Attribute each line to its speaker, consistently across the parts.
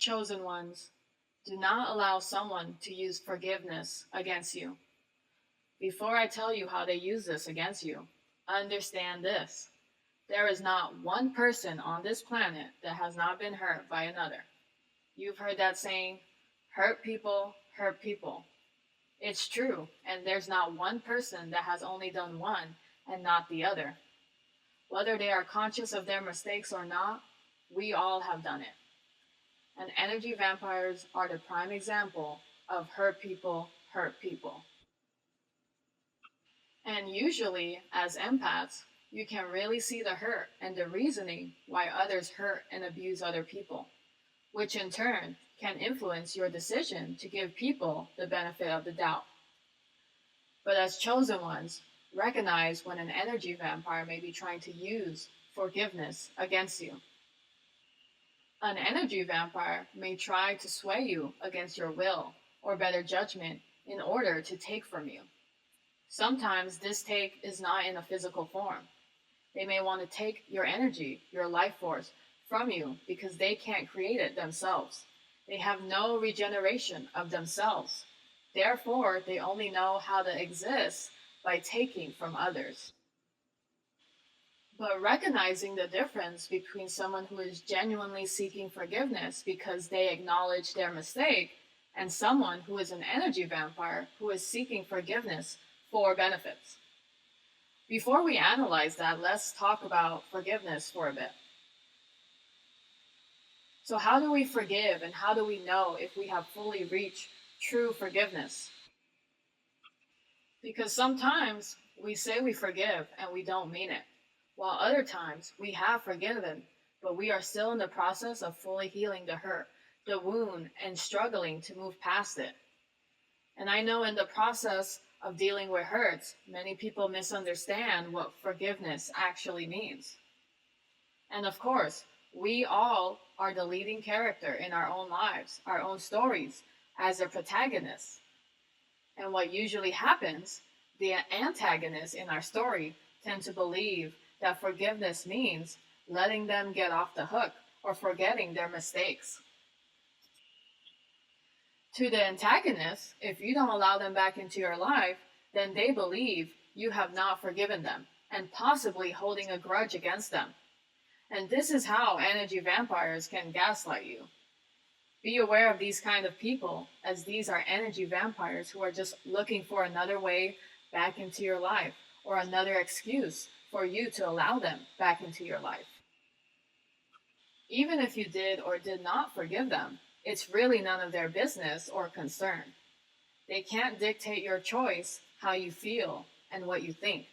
Speaker 1: Chosen ones, do not allow someone to use forgiveness against you. Before I tell you how they use this against you, understand this. There is not one person on this planet that has not been hurt by another. You've heard that saying, hurt people hurt people. It's true, and there's not one person that has only done one and not the other. Whether they are conscious of their mistakes or not, we all have done it. And energy vampires are the prime example of hurt people hurt people. And usually, as empaths, you can really see the hurt and the reasoning why others hurt and abuse other people, which in turn can influence your decision to give people the benefit of the doubt. But as chosen ones, recognize when an energy vampire may be trying to use forgiveness against you. An energy vampire may try to sway you against your will or better judgment in order to take from you. Sometimes this take is not in a physical form. They may want to take your energy, your life force, from you because they can't create it themselves. They have no regeneration of themselves. Therefore, they only know how to exist by taking from others. But recognizing the difference between someone who is genuinely seeking forgiveness because they acknowledge their mistake and someone who is an energy vampire who is seeking forgiveness for benefits. Before we analyze that, let's talk about forgiveness for a bit. So how do we forgive and how do we know if we have fully reached true forgiveness? Because sometimes we say we forgive and we don't mean it, while other times we have forgiven, but we are still in the process of fully healing the hurt, the wound, and struggling to move past it. And I know in the process of dealing with hurts, many people misunderstand what forgiveness actually means. And of course, we all are the leading character in our own lives, our own stories, as a protagonist. And what usually happens, the antagonists in our story tend to believe that forgiveness means letting them get off the hook or forgetting their mistakes. To the antagonist, if you don't allow them back into your life, then they believe you have not forgiven them and possibly holding a grudge against them. And this is how energy vampires can gaslight you. Be aware of these kind of people, as these are energy vampires who are just looking for another way back into your life or another excuse for you to allow them back into your life. Even if you did or did not forgive them, it's really none of their business or concern. They can't dictate your choice, how you feel, and what you think.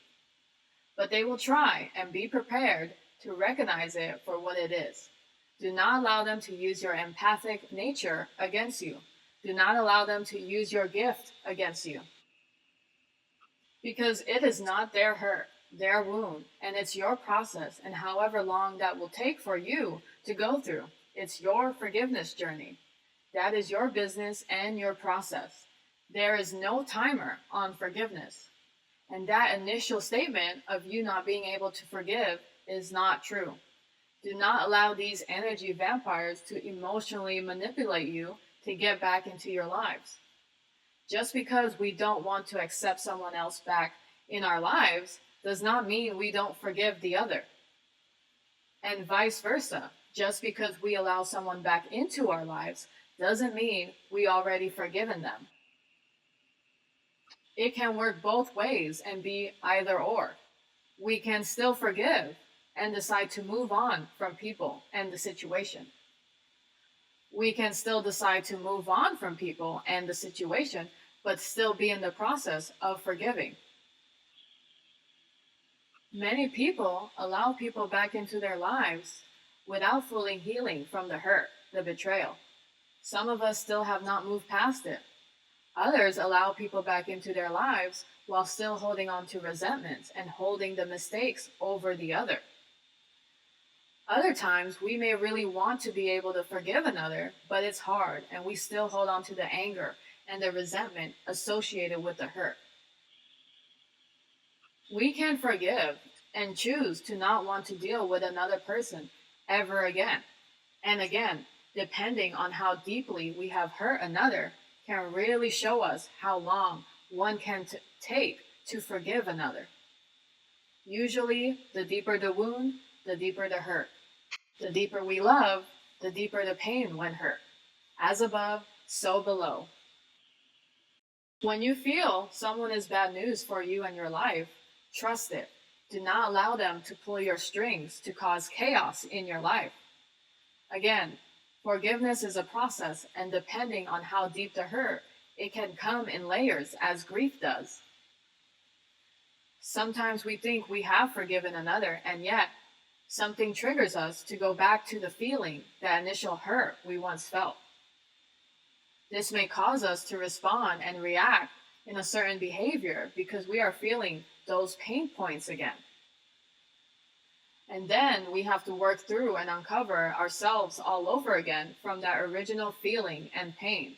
Speaker 1: But they will try and be prepared to recognize it for what it is. Do not allow them to use your empathic nature against you. Do not allow them to use your gift against you. Because it is not their hurt, their wound, and it's your process, and however long that will take for you to go through, it's your forgiveness journey. That is your business and your process. There is no timer on forgiveness. And that initial statement of you not being able to forgive is not true. Do not allow these energy vampires to emotionally manipulate you to get back into your lives. Just because we don't want to accept someone else back in our lives does not mean we don't forgive the other. And vice versa. Just because we allow someone back into our lives doesn't mean we already forgiven them. It can work both ways and be either or. We can still forgive and decide to move on from people and the situation. We can still decide to move on from people and the situation, but still be in the process of forgiving. Many people allow people back into their lives without fully healing from the hurt, the betrayal. Some of us still have not moved past it. Others allow people back into their lives while still holding on to resentments and holding the mistakes over the other. Other times, we may really want to be able to forgive another, but it's hard, and we still hold on to the anger and the resentment associated with the hurt. We can forgive and choose to not want to deal with another person ever again. And again, depending on how deeply we have hurt another, can really show us how long one can take to forgive another. Usually, the deeper the wound, the deeper the hurt. The deeper we love, the deeper the pain when hurt. As above, so below. When you feel someone is bad news for you and your life, trust it. Do not allow them to pull your strings to cause chaos in your life. Again, forgiveness is a process, and depending on how deep the hurt, it can come in layers as grief does. Sometimes we think we have forgiven another, and yet something triggers us to go back to the feeling, that initial hurt we once felt. This may cause us to respond and react in a certain behavior because we are feeling those pain points again. And then we have to work through and uncover ourselves all over again from that original feeling and pain.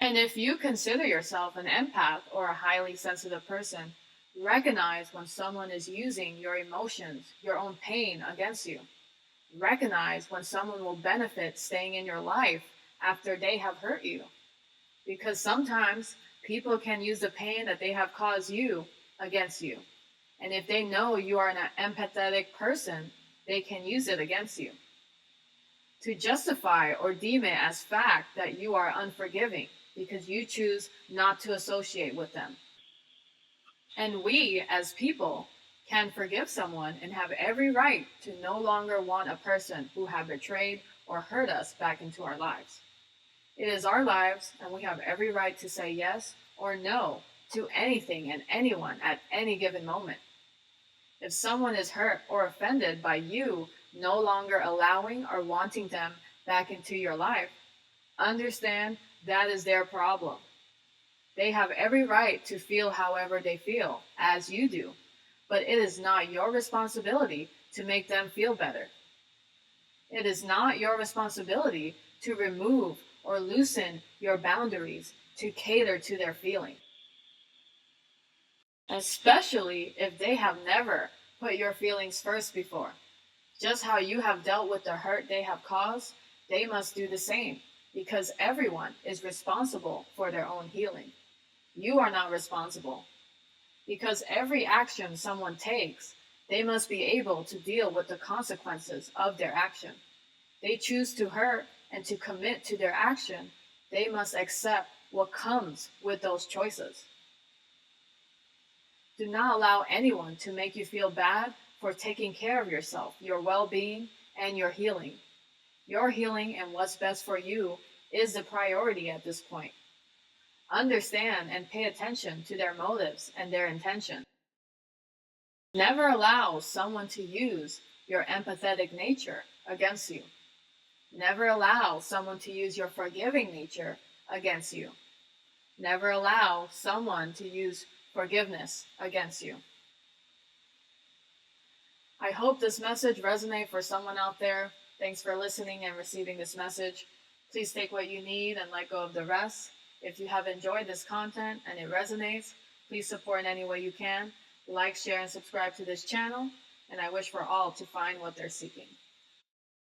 Speaker 1: And if you consider yourself an empath or a highly sensitive person, recognize when someone is using your emotions, your own pain against you. Recognize when someone will benefit staying in your life after they have hurt you. Because sometimes people can use the pain that they have caused you against you. And if they know you are an empathetic person, they can use it against you to justify or deem it as fact that you are unforgiving because you choose not to associate with them. And we, as people, can forgive someone and have every right to no longer want a person who have betrayed or hurt us back into our lives. It is our lives, and we have every right to say yes or no to anything and anyone at any given moment. If someone is hurt or offended by you no longer allowing or wanting them back into your life, understand that is their problem. They have every right to feel however they feel, as you do, but it is not your responsibility to make them feel better. It is not your responsibility to remove or loosen your boundaries to cater to their feeling. Especially if they have never put your feelings first before. Just how you have dealt with the hurt they have caused, they must do the same, because everyone is responsible for their own healing. You are not responsible. Because every action someone takes, they must be able to deal with the consequences of their action. They choose to hurt and to commit to their action, they must accept what comes with those choices. Do not allow anyone to make you feel bad for taking care of yourself, your well-being, and your healing. Your healing and what's best for you is the priority at this point. Understand and pay attention to their motives and their intention. Never allow someone to use your empathetic nature against you. Never allow someone to use your forgiving nature against you. Never allow someone to use forgiveness against you. I hope this message resonates for someone out there. Thanks for listening and receiving this message. Please take what you need and let go of the rest. If you have enjoyed this content and it resonates, please support in any way you can. Like, share, and subscribe to this channel. And I wish for all to find what they're seeking.